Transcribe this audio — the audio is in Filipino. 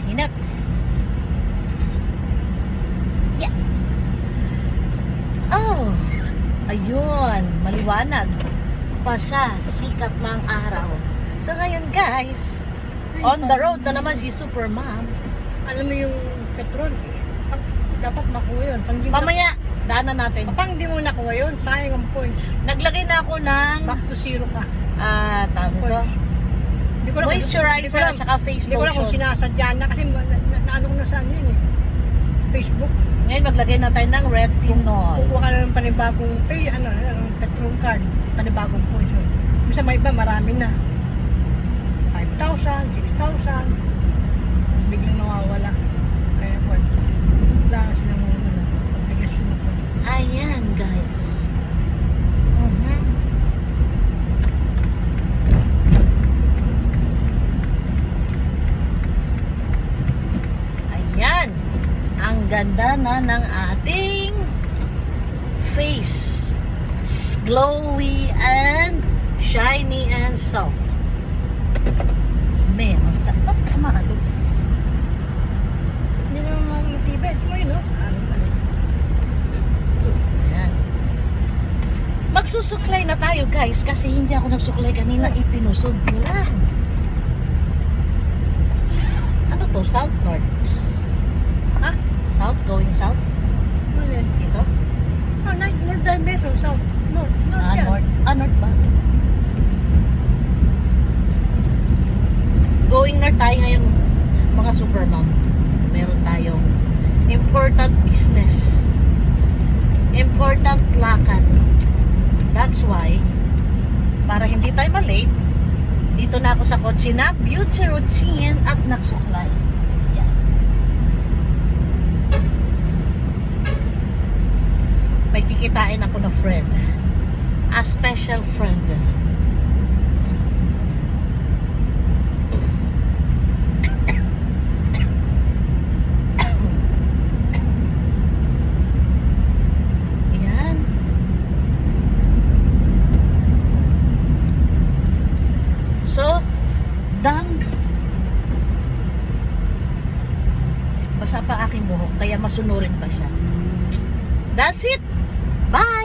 Inat. Yeah. Oh, ayun, maliwanag pa sa sikat ng araw. So ngayon guys, on the road na naman si Super Mom. Alam mo yung petrol, dapat makuha yun. Mamaya, daanan natin. Pang di mo nakuha yun, sayang ang points. Naglagay na ako ng Back to zero ka. tawag ito, Di ko alam kung- di moisturizer ko alam- at saka face Hindi ko alam kung lotion. sinasadya na kasi naano ko na saan yun eh. Facebook. Ngayon maglagay na tayo ng retinol. Kukuha ka na ng panibagong petrol card, panibagong points yun. Bisa may iba, marami na. 5,000, 6,000. Biglang nawawala. Kaya po, kailangan silang pagkagasyon po. Ayan guys. Ayan. Ang ganda na ng ating face. Glowy and shiny and soft. Man, ba't kumalo? Hindi naman mga matibay. Ito mo yun, no? Ayan. Magsusuklay na tayo guys kasi hindi ako nagsuklay kanina, ipinusog ko lang. Ano to? South North? Ha? South? Going south? Ano yan? Dito? North Dimension, South. North yan. North. North ba? Going north tayo ngayon mga Super Mom. Meron tayong important business. Important lakad. That's why, para hindi tayo malate, dito na ako sa kotse na beauty routine at nagsuklay. Yan. May kikitain ako na friend. A special friend. Yan. So, done. Basa pa aking buhok, kaya masunurin pa siya. That's it. Bye!